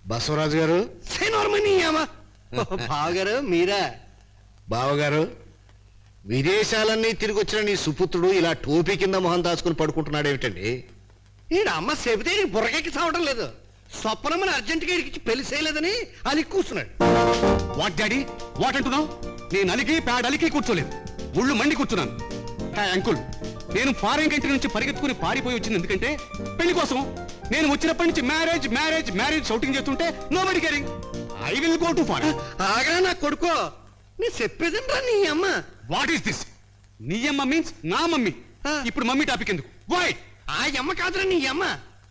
బసవరాజు గారు, బావగారు మీరా? బావగారు, విదేశాలన్నీ తిరిగి వచ్చిన నీ సుపుత్రుడు ఇలా టోపీ కింద మొహం దాచుకుని పడుకుంటున్నాడు ఏమిటండి? ఈడు అమ్మ చెబితే నీకు బుర్రకెక్కి చావడం లేదు. స్వప్నమని అర్జెంటుగా ఇడికి పెళ్లి చేయలేదని అలిగి కూర్చున్నాడు. వాట్ డాడీ వాట్ అంటున్నావు? నేను అలిగి ప్యాడ్ అలిగి కూర్చోలేదు, ఒళ్ళు మండి కూర్చున్నాను. అంకుల్, నేను ఫారెన్ కంట్రీ నుంచి పరిగెత్తుకుని పారిపోయి వచ్చింది ఎందుకంటే పెళ్లి కోసం. నేను వచ్చినప్పటి నుంచి మ్యారేజ్ మ్యారేజ్ మ్యారేజ్ షౌటింగ్ చేస్తుంటే నో బడి caring. I will go to foreign. ఆగా నా కొడుకో, నీ చెప్పేదంట్రా నీ అమ్మ. What is this? నీ అమ్మ మీన్స్ నా మమ్మీ. ఇప్పుడు మమ్మీ టాపిక్ ఎందుకు? వై? ఆ అమ్మ కాదురా నీ అమ్మ.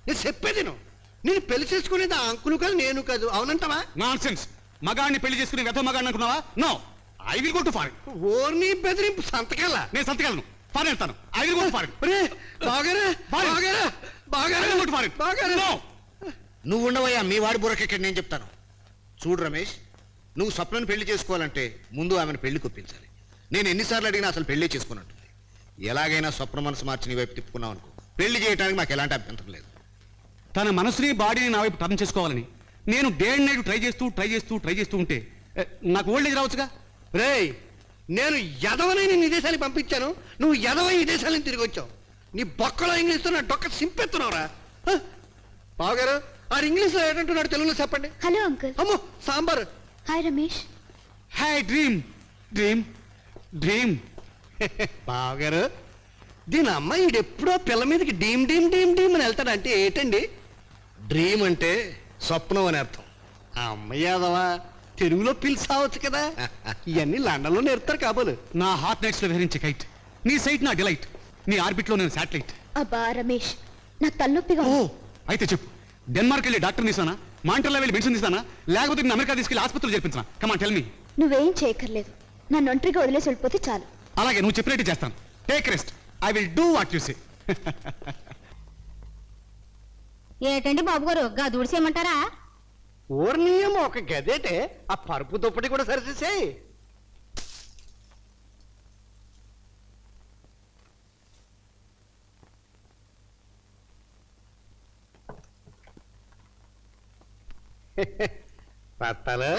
నేను చెప్పేది నేను పెళ్లి చేసుకునేది ఆ అంకులు కాదు, నేను కాదు. అవునంటావా? Non sense. మగాడిని పెళ్లి చేసుకుని వెధ మగాడిని అనుకున్నావా? No, I will go to foreign. ఓర్ని బెదిరింపు సంతకాల. నేను సంతకాలను ఫారెన్ వెళ్తాను. I will go to foreign. నువ్వు ఉండవయ్యా, మీ వాడి బుర్రకెక్కడ నేను చెప్తాను. చూడు రమేష్, నువ్వు స్వప్నను పెళ్లి చేసుకోవాలంటే ముందు ఆమెను పెళ్లి కొప్పించాలి. నేను ఎన్నిసార్లు అడిగినా అసలు పెళ్లి చేసుకున్నట్టుంది. ఎలాగైనా స్వప్న మనసు మార్చి నీ వైపు తిప్పుకున్నావు అనుకో, పెళ్లి చేయడానికి మాకు ఎలాంటి అభ్యంతరం లేదు. తన మనసుని బాడీని నా వైపు టర్న్ చేసుకోవాలని నేను డే అండ్ నైట్ ట్రై చేస్తూ ఉంటే నాకు ఓల్డ్ ఏజ్ రావచ్చుగా. రేయ్, నేను ఎదవని నేను విదేశాలకు పంపించాను, నువ్వు ఎదవ ఈ దేశాలను తిరిగి వచ్చావు. నీ బొక్కలో ఇంగ్లీష్తో నా డొక్క సింపెత్తున్నావురా. బావగారు, ఆ ఇంగ్లీష్లో ఏంటంటున్నాడు తెలుగులో చెప్పండి. Hello uncle. అమ్మో sambar. Hi Ramesh. Hi dream dream dream. బావగారు, దీని అమ్మ ఈడెప్పుడో పిల్ల మీదకి డీమ్ డీమ్ డీమ్ డీమ్ అని వెళ్తాడంటే ఏంటండి? డ్రీమ్ అంటే స్వప్నం అని అర్థం. ఆ అమ్మాయి యాదవా, తెలుగులో పిలిచావచ్చు కదా. ఇవన్నీ లండన్లో నేర్పుతారు కాబోలు. నా హాట్ నైట్స్ లో విహరించే కైట్, నీ సైట్ నా డిలైట్, నీ ఆర్బిట్ లో నేను శాటిలైట్. అబ్బా రమేష్, నాకు తలనొప్పిగా ఓ ఉంది. అయితే చెప్పు, డెన్మార్క్ వెళ్ళి డాక్టర్ తీసానా, మాంటర్లో వెళ్ళి మెడిసిన్ తీసానా, లేకపోతే నేను అమెరికా తీసుకెళ్ళి ఆసుపత్రులు చేర్పించనా? Come on tell me. నువ్వేం చేయక్కర్లేదు, నన్ను ఒంటరిగా వదిలేసి వెళ్ళిపోతే చాలు. అలాగే, నువ్వు చెప్పినట్టు చేస్తాను. Take rest, I will do what you say. ఏటండి బాబు గారు, గా దూడిసేయమంటారా? ఓర్నీయమో ఒక గదేటే, ఆ పరుపు దుప్పటి కూడా సరిచేసేయి. పట్టాలు,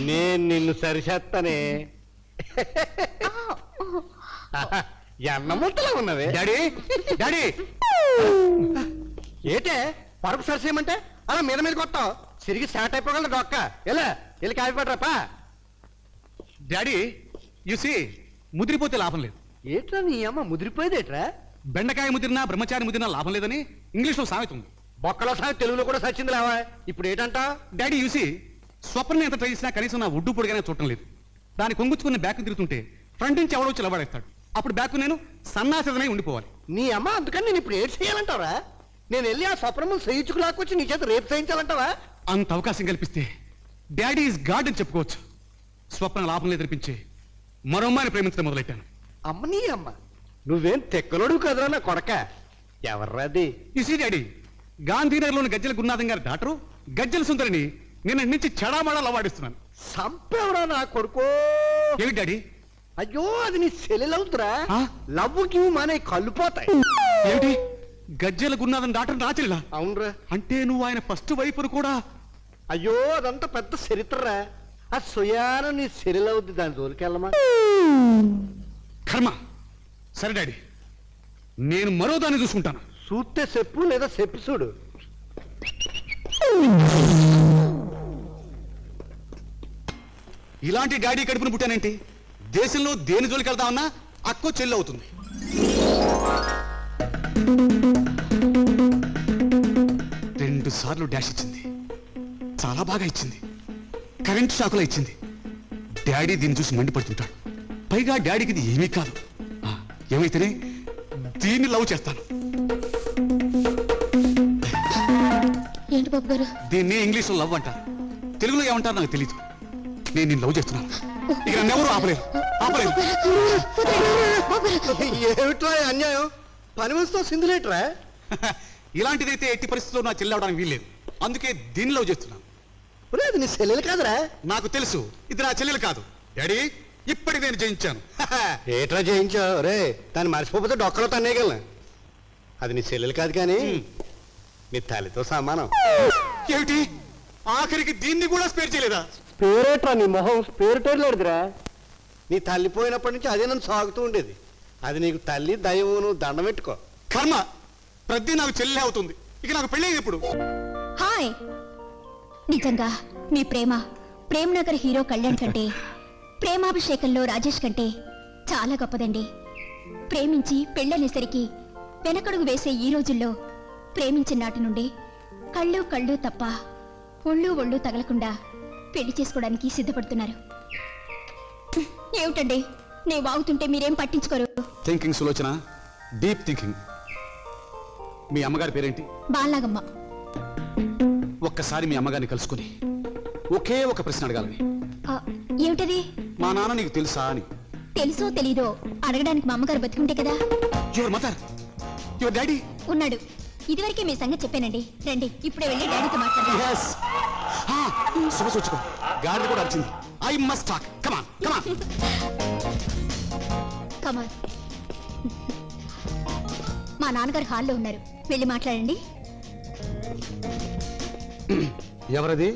నేను నిన్ను సరిచేస్తానే. ఎన్న ముట్టలో ఉన్నవే. డాడీ డాడీ, ఏటే పరుపు సరిచేయమంటే అలా మీద మీద కొట్టావు, తిరిగి స్టార్ట్ అయిపోగలదు డొక్క. ఎలా వెళ్ళి కాఫీ పట్టరాపా. డాడీ యు సీ, ముదిరిపోతే లాభం లేదు. ఏట్రా నీ అమ్మ ముదిరిపోయేదేట్రా? బెండకాయ ముదిరినా బ్రహ్మచారి ముదిరినా లాభం లేదని ఇంగ్లీష్లో సామెత ఉంది. బొక్కలో సహా తెలుగులో కూడా సచ్చింది లేవా. ఇప్పుడు ఏంటంట? డాడీ యూసి, స్వప్నం ఎంత ట్రై చేసినా కనీసం నా ఒడ్డు పొడిగానే చూడటం లేదు. దాన్ని కొంగుచ్చుకున్న బ్యాక్ తిరుగుతుంటే ఫ్రంట్ నుంచి ఎవడో చిలబడేస్తాడు. అప్పుడు బ్యాక్ నేను సన్నాసిదనై ఉండిపోవాలి. నీ అమ్మ, అందుకని నేను ఇప్పుడు ఏడ్ చేయాలంటావా? నేను వెళ్ళి ఆ స్వప్నము సహించుకు లాక్కొచ్చి నీ చేత రేపు చేయించాలంటావా? అంత అవకాశం కల్పిస్తే డాడీ ఈజ్ గాడ్ అని చెప్పుకోవచ్చు. స్వప్న లాభం లేదనిపించే మరో అమ్మాయిని ప్రేమించడం మొదలెట్టాను. అమ్మ నీ అమ్మ, నువ్వేం తెక్కలోడు కదరా నా కొడక. ఎవర్రాది? యూసీ డాడీ, గాంధీనగర్లోని గజ్జల గురునాథం గారి డాక్టరు గజ్జల సుందరిని నిన్న నుంచి చెడామడా లవాడిస్తున్నాను. సంపేవరా నా కొడుకో. ఏమి డాడీ? అయ్యో, అది నీ సెలవుతురా. ఆ? లవ్వుకి మానే కళ్ళుపోతాయి. ఏమిటి, గజ్జల గురునాథం డాక్టర్ నా చెల్లిలా? అవునరా. అంటే నువ్వు ఆయన ఫస్ట్ వైపును కూడా? అయ్యో, అదంతా పెద్ద చరిత్రరా. ఆ సుయాన నీ సెలవుద్ది, దాని జోలికెళ్ళమా. కర్మ. సరే డాడీ, నేను మరో దాన్ని చూసుకుంటాను. చూస్తే చెప్పు, లేదా చెప్పు చూడు. ఇలాంటి డాడీ కడుపును పుట్టానేంటి? దేశంలో దేని జోలికి వెళ్దామన్నా అక్కో చెల్లి అవుతుంది. 2 సార్లు డాష్ ఇచ్చింది, చాలా బాగా ఇచ్చింది. కరెంట్ షాకులా ఇచ్చింది. డాడీ దీన్ని చూసి మండిపడుతుంటాడు. పైగా డాడీకి ఇది ఏమీ కాదు. ఏమైతేనే దీన్ని లవ్ చేస్తాను. ఏంటి బాబు గారు? దీన్ని ఇంగ్లీష్లో లవ్ అంటారు, తెలుగులో ఏమంటారు నాకు తెలీదు. నేను నిన్ను లవ్ చేస్తున్నాను. ఇక నన్నెవరూ ఆపలేరు. ఏమిట్రా అన్యాయం? పని వస్తా సింధులేట్రా. ఇలాంటిదైతే ఎట్టి పరిస్థితుల్లో నా చెల్లి అవడానికి వీల్లేదు. అందుకే దీన్ని లవ్ చేస్తున్నాను. అది నీ చెల్లెలు కాదురా. నాకు తెలుసు ఇది నా చెల్లెలు కాదు. డాడీ, ఇప్పటికి నేను జయించాను. ఏట్రా జయించావు రే? దాన్ని మర్చిపోతే డొక్కలో తన్నేయగలను. అది నీ చెల్లెలు కాదు కానీ నీ తల్లితో సమానం. ఏమిటి ఆఖరికి దీన్ని కూడా స్పేర్ చేయలేదా? పేరేట్రా నీ మొహం పేరుటోర్లేదురా. నీ తల్లి పోయినప్పటి నుంచి అదే నన్ను సాగుతూ ఉండేది. అది నీకు తల్లి దైవం, నువ్వు దండం పెట్టుకో. కర్మ, ప్రతి నాకు చెల్లె అవుతుంది. ఇక నాకు పెళ్ళి ఎప్పుడు? హాయ్, నిజంగా మీ ప్రేమ ప్రేమ్ నగర్ హీరో కళ్యాణ్ కంటే, ప్రేమాభిషేకంలో రాజేష్ కంటే చాలా గొప్పదండి. ప్రేమించి పెళ్ళనేసరికి వెనకడుగు వేసే ఈ రోజుల్లో ప్రేమించిన నాటి నుండి కళ్ళు కళ్ళు తప్ప ఒళ్ళు ఒళ్ళు తగలకుండా పెళ్లి చేసుకోవడానికి సిద్ధపడుతున్నారు. ఏమిటండి నేను వాగుతుంటే మీరేం పట్టించుకోరు? Thinking Sulochana, deep thinking. మీ అమ్మగారి పేరేంటి? బాలాగమ్మ. ఒక్కసారి మీ అమ్మగారిని కలుసుకుని ఒకే ఒక ప్రశ్న అడగాలని. ఆ, ఏమిటది? మా నాన్న నీకు తెలుసా అని. తెలుసో తెలీదో అడగడానికి మా అమ్మగారు బతికుంటే కదా. యువర్ మదర్, యువర్ డాడీ ఉన్నాడు. ఇదివరకే మీ సంగతి చెప్పానండి. రండి ఇప్పుడే వెళ్ళి డాడీతో మాట్లాడండి. శుభసూచకం. గాడిద కూడా వచ్చింది. I must talk. Come on come on. Come on. మా నాన్నగారు హాల్లో ఉన్నారు, వెళ్ళి మాట్లాడండి. ఎవరది?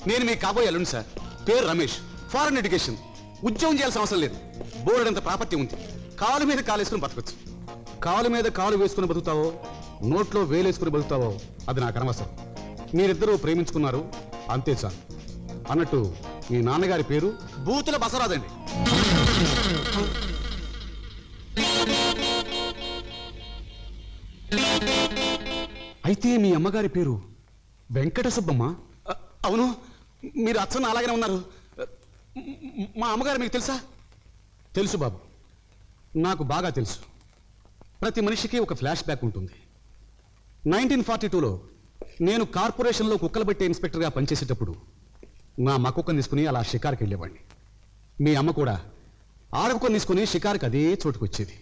నేను మీ కాబోయే అల్లుండి సార్. పేరు రమేష్. Foreign education. ఉద్యోగం చేయాల్సిన అవసరం లేదు. బోర్డంత ప్రాపర్టీ ఉంది. కాలు మీద కాలు వేసుకుని బతకచ్చు. కాలు మీద కాలు వేసుకుని బతుకుతావో, నోట్లో వేలేసుకుని బతుకుతావో అది నాకు అనవసరం. మీరిద్దరూ ప్రేమించుకున్నారు, అంతే చాలు. అన్నట్టు మీ నాన్నగారి పేరు బూతుల బసరాదండి. అయితే మీ అమ్మగారి పేరు వెంకట సుబ్బమ్మ? అవును, మీరు అచ్చన్న అలాగనే ఉన్నారు. మా అమ్మగారు మీకు తెలుసా? తెలుసు బాబు, నాకు బాగా తెలుసు. ప్రతి మనిషికి ఒక ఫ్లాష్ బ్యాక్ ఉంటుంది. 1942లో నేను కార్పొరేషన్లో కుక్కలు పెట్టే ఇన్స్పెక్టర్గా పనిచేసేటప్పుడు నా మక్కుక్కని తీసుకుని అలా షికారుకి వెళ్ళేవాడిని. మీ అమ్మ కూడా ఆడకుక్కని తీసుకుని షికారుకి అదే చోటుకు వచ్చేది.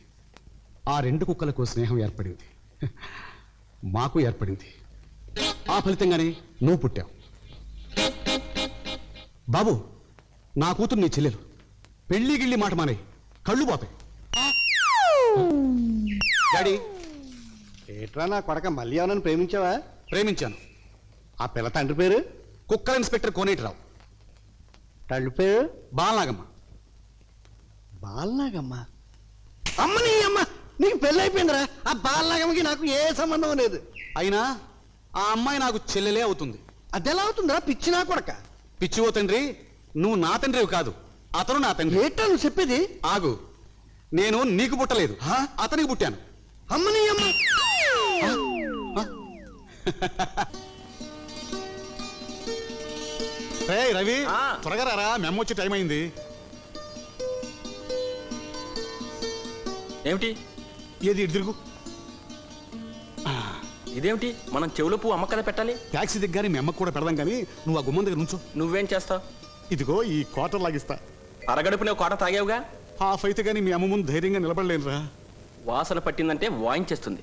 ఆ రెండు కుక్కలకు స్నేహం ఏర్పడింది, మాకు ఏర్పడింది. ఆ ఫలితంగానే నువ్వు పుట్టావు. బాబు, నా కూతురు నీ చెల్లెలు. పెళ్లి గిళ్ళి మాట మానే, కళ్ళు పోతాయి. డాడీ, ఏట్రా నా కొడక, మళ్ళీ ఏమన్నా ప్రేమించావా? ప్రేమించాను. ఆ పిల్ల తండ్రి పేరు? కుక్కల ఇన్స్పెక్టర్ కోనేటిరావు. తల్లి పేరు? బాలనాగమ్మ. బాలనాగమ్మ? అమ్మ నీ అమ్మ, నీకు పెళ్ళి అయిపోయిందిరా. ఆ బాలనాగమ్మకి నాకు ఏ సంబంధం లేదు. అయినా ఆ అమ్మాయి నాకు చెల్లెలే అవుతుంది. అదెలా అవుతుందిరా పిచ్చి నా కొడక? పిచ్చివో తండ్రి, నువ్వు నా తండ్రివి కాదు, అతను నా తండ్రి. ఏటా నువ్వు చెప్పేది? ఆగు, నేను నీకు పుట్టలేదు, అతనికి పుట్టాను. అమ్మ నీ అమ్మ. రవి, త్వరగా రారా, మెమ్మ వచ్చే టైం అయింది. ఏమిటి? ఏది ఇటు తిరుగు. ఇదేమిటి? మనం చెవులో పువ్వు అమ్మ కదా పెట్టాలి. ట్యాక్సీ దగ్గర మీ అమ్మకు కూడా పెడదాం, కానీ నువ్వు ఆ గుమ్మం దగ్గర నుంచో. నువ్వేం చేస్తావు? ఇదిగో ఈ క్వార్టర్ లాగిస్తా. అరగడుపునే కోట తాగావుగా. హాఫ్ అయితే కానీ మీ అమ్మ ముందు ధైర్యంగా నిలబడలేనురా. వాసన పట్టిందంటే వాయించేస్తుంది.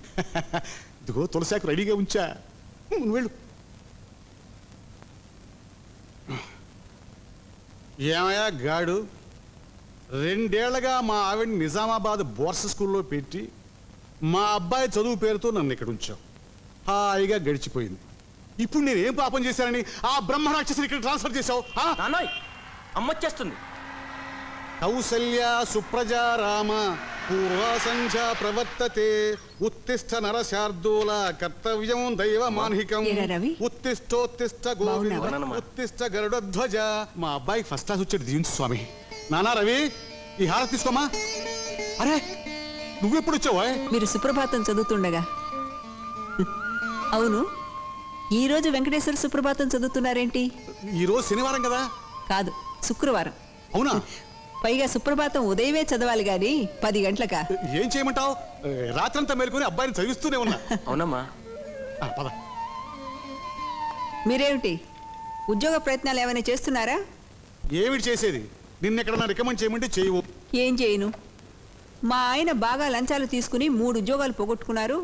ఇదిగో తులసాకు రెడీగా ఉంచా, నువ్వు వెళ్ళు. ఏమయ్యా గాడు, 2 ఏళ్లగా మా ఆవిడ్ని నిజామాబాద్ బోర్స్ స్కూల్లో పెట్టి మా అబ్బాయి చదువు పేరుతో నన్ను ఇక్కడ ఉంచావు. హాయిగా గడిచిపోయింది. ఇప్పుడు నేనేం పాపం చేశానని ఆ బ్రహ్మరాక్షసుని ఇక్కడ ట్రాన్స్ఫర్ చేశావు? నాన్నోయ్, అమ్మొచ్చేస్తుంది. కౌసల్య సుప్రజా రామ పూర్వా సంధ్యా ప్రవర్తతే ఉత్తిష్ట నరశార్దూల కర్తవ్యం దైవ మాన్హికం ఏరా రవి? ఉత్తిష్టోత్తిష్ట గోవింద బాగున్నావా? ఉత్తిష్ట గరుడధ్వజ. మా అబ్బాయికి ఫస్ట్ క్లాస్ వచ్చాడు, దీవించు స్వామి. నానా రవి, ఈ హారతి తీసుకోమా. అరే, నువ్వెప్పుడు వచ్చావా? మీరు సుప్రభాతం చదువుతుండగా. అవును, ఈ రోజు వెంకటేశ్వర సుప్రభాతం చదువుతున్నారేంటి? ఈరోజు శనివారం కదా. కాదు, శుక్రవారం. అవునా? పైగా సుప్రభాతం ఉదయమే చదవాలి గాని 10 గంటలకా. ఏం చేయమంటావు? రాత్రంతా మేలుకొని అబ్బాయిని చదివిస్తూనే ఉన్నా. అవునమ్మా. పద. మీరేమిటి ఉద్యోగ ప్రయత్నాలు ఏమైనా చేస్తున్నారా? ఏమిటి చేసేది? నిన్నెక్కడన్నా రికమెండ్ చేయమంటే చేయవు. ఏం చేయను. మా ఆయన బాగా లంచాలు తీసుకుని 3 ఉద్యోగాలు పోగొట్టుకున్నారు.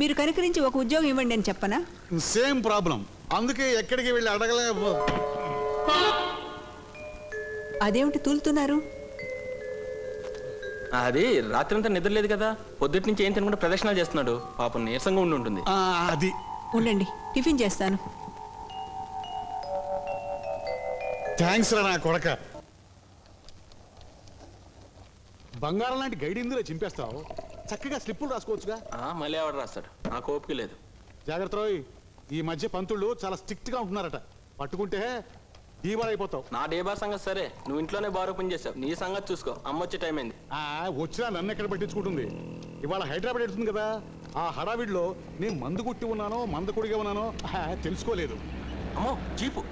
మీరు కనుకరించి ఒక ఉద్యోగం ఇవ్వండి అని చెప్పనా? Same problem. అందుకే ఎక్కడికి వెళ్ళి అడగలే. అదేమిటి తూలుతున్నారు? అది రాత్రి అంతా నిద్రలేదు కదా, పొద్దుటి నుంచి ఏం తినకుండా ప్రదర్శనలు చేస్తున్నాడు. పాపం నీరసంగా ఉండి ఉంటుంది. అది ఉండండి, టిఫిన్ చేస్తాను. థ్యాంక్స్ రా నా కొడక. బంగారం లాంటి గైడ్ ఇందులో చింపేస్తావు, చక్కగా స్లిప్పులు రాసుకోవచ్చుగా. మళ్ళీ ఎవడు రాస్తాడు, నాకు ఓపిక లేదు. జాగ్రత్త రోయ్, ఈ మధ్య పంతుళ్ళు చాలా స్ట్రిక్ట్ గా ఉంటున్నారట. పట్టుకుంటే దీవాలు అయిపోతావు. నా డేబా సంగతి సరే, నువ్వు ఇంట్లోనే బార్ ఓపెన్ చేసావు. నీ సంగతి చూసుకో, అమ్మ వచ్చే టైం అయింది. వచ్చినా నన్ను ఎక్కడ పట్టించుకుంటుంది. ఇవాళ హైదరాబాద్ వెళ్తుంది కదా, ఆ హడావిడిలో నేను మందు కొట్టి ఉన్నానో మందకుడిగా ఉన్నానో తెలుసుకోలేదు. అమ్మో చీపు.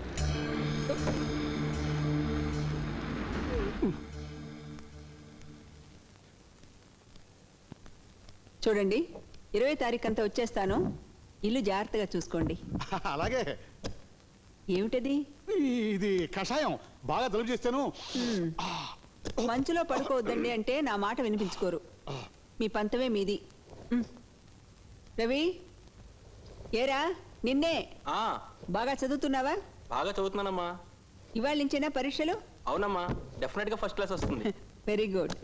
చూడండి 20 తారీఖు అంతా వచ్చేస్తాను. ఇల్లు జాగ్రత్తగా చూసుకోండి. అలాగే. ఏమిటది? ఇది కషాయం బాగా జలుబు చేస్తాను. మంచులో పడుకోవద్దండి అంటే నా మాట వినిపించుకోరు. మీ పంతమే మీది. రవి, ఏరా నిన్నే. బాగా చదువుతున్నావా? బాగా చదువుతున్నానమ్మా. ఇవాళ నుంచేనా పరీక్షలు? అవునమ్మా, డెఫినెట్ గా ఫస్ట్ క్లాస్ వస్తుంది. Very good.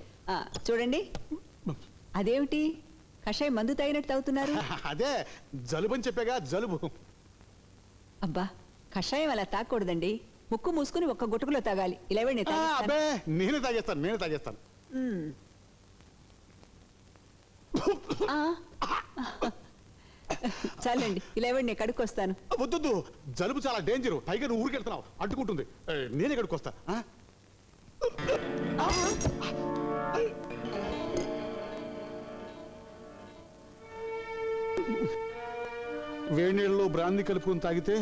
చూడండి, అదేమిటి కషాయం మందు తాగినట్టు తాగుతున్నారు? అదే జలుబు అని చెప్పాగా, జలుబు. అబ్బా, కషాయం అలా తాగకూడదండి. ముక్కు మూసుకుని ఒక్క గుటకులో తాగాలి. ఇలా ఇవ్వండి, నేను తాగిస్తాను. అబ్బే నేనే తాగేస్తాను. చాలండి, ఇలా ఇవ్వండి, నేను కడుక్కొస్తాను. వద్దు, జలుబు చాలా డేంజరు. పైగా నువ్వు ఊరికి వెళ్తున్నావు, అంటుకుంటుంది. నేనే కడుక్కొస్తా. వేడి నీళ్ళలో బ్రాందీ కలుపుకొని తాగితే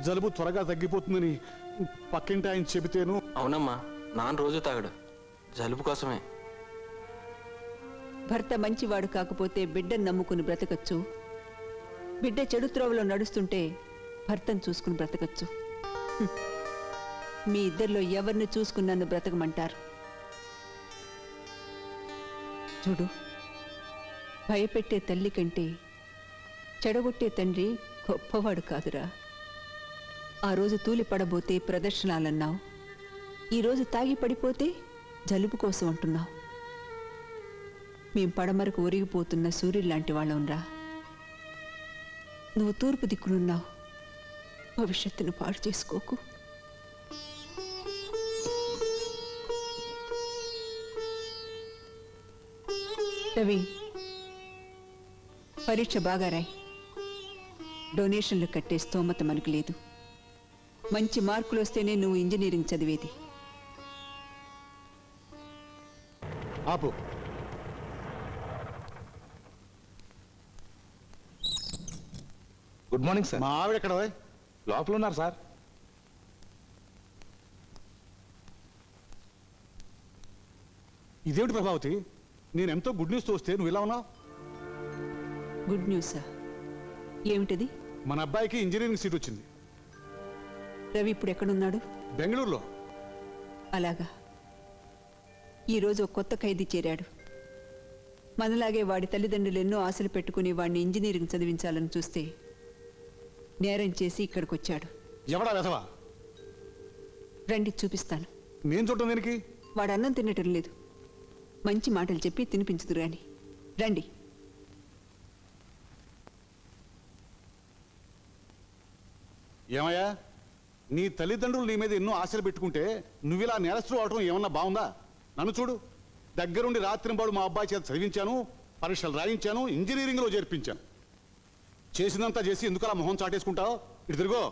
జలుబు త్వరగా తగ్గిపోతుందని పక్కింటి ఆయన చెబితేను. అవునమ్మా, నాన్న రోజు తాగడు, జలుబు కోసమే. భర్త మంచివాడు కాకపోతే బిడ్డను నమ్ముకుని బ్రతకచ్చు. బిడ్డ చెడు త్రోవలో నడుస్తుంటే భర్తను చూసుకుని బ్రతకచ్చు. మీ ఇద్దరిలో ఎవరిని చూసుకుని నన్ను బ్రతకమంటారు? చూడు, భయపెట్టే తల్లి కంటే చెడగొట్టే తండ్రి గొప్పవాడు కాదురా. ఆ రోజు తూలి పడబోతే ప్రదర్శనాలన్నావు, ఈరోజు తాగి పడిపోతే జలుబు కోసం అంటున్నావు. మేం పడమరకు ఒరిగిపోతున్న సూర్యుల్లాంటి వాళ్ళంరా. నువ్వు తూర్పు దిక్కునున్నావు. భవిష్యత్తును పాడు చేసుకోకు. రవి, పరీక్ష బాగా రాయి. డొనేషన్లు కట్టే స్తోమత మనకు లేదు. మంచి మార్కులు వస్తేనే నువ్వు ఇంజనీరింగ్ చదివేది. ఆపు. Good morning sir. మా ఆవిడ ఎక్కడ? లోపల ఉన్నారు సార్. ఇదేమిటి ప్రభావతి, నేను ఎంతో గుడ్ న్యూస్తో వస్తే నువ్వు ఇలా ఉన్నావు? గుడ్ న్యూసా? ఏమిటది? మన అబ్బాయికి ఇంజనీరింగ్ సీట్ వచ్చింది. రవి ఇప్పుడు ఎక్కడున్నాడు? బెంగళూరులో. అలాగా. ఈరోజు ఒక కొత్త ఖైదీ చేరాడు. మనలాగే వాడి తల్లిదండ్రులు ఎన్నో ఆశలు పెట్టుకుని వాడిని ఇంజనీరింగ్ చదివించాలని చూస్తే నేరం చేసి ఇక్కడికి వచ్చాడు. ఎవడా వెధవా? రండి, చూపిస్తాను. నేను చూడటం దేనికి? వాడు అన్నం తినటం లేదు. మంచి మాటలు చెప్పి తినిపించుదురు గాని. రండి. ఏమయ్యా, నీ తల్లిదండ్రులు నీ మీద ఎన్నో ఆశలు పెట్టుకుంటే నువ్విలా నేరస్తులు అవటం ఏమన్నా బాగుందా? నన్ను చూడు, దగ్గరుండి రాత్రింబాడు మా అబ్బాయి చేత చదివించాను, పరీక్షలు రాయించాను, ఇంజనీరింగ్లో చేర్పించాను. చేసినంతా చేసి ఎందుకు అలా మొహం చాటేసుకుంటావు? ఇటు తిరుగో.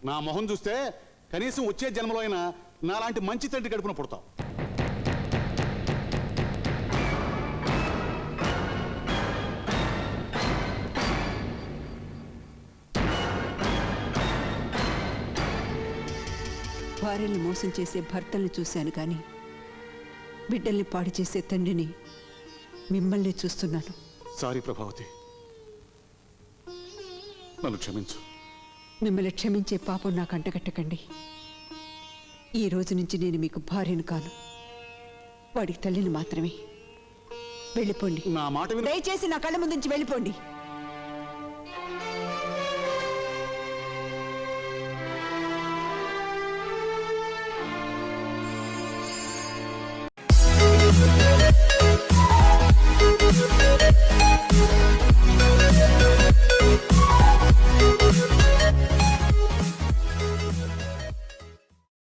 నా మొహం చూస్తే కనీసం వచ్చే జన్మలో అయినా నాలాంటి మంచి తండ్రి గడుపున పుడతావు. భార్యల్ని మోసం చేసే భర్తల్ని చూశాను కానీ బిడ్డల్ని పాడు చేసే తండ్రిని మిమ్మల్ని చూస్తున్నాను. సారీ ప్రభావతి, నన్ను క్షమించు. మిమ్మల్ని క్షమించే పాపం నాకు అంటగట్టకండి. ఈ రోజు నుంచి నేను మీకు భార్యను కాను, వాడికి తల్లిని మాత్రమే. వెళ్ళిపోండి. నా మాట విను. దయచేసి నా కళ్ళ ముందు నుంచి వెళ్ళిపోండి.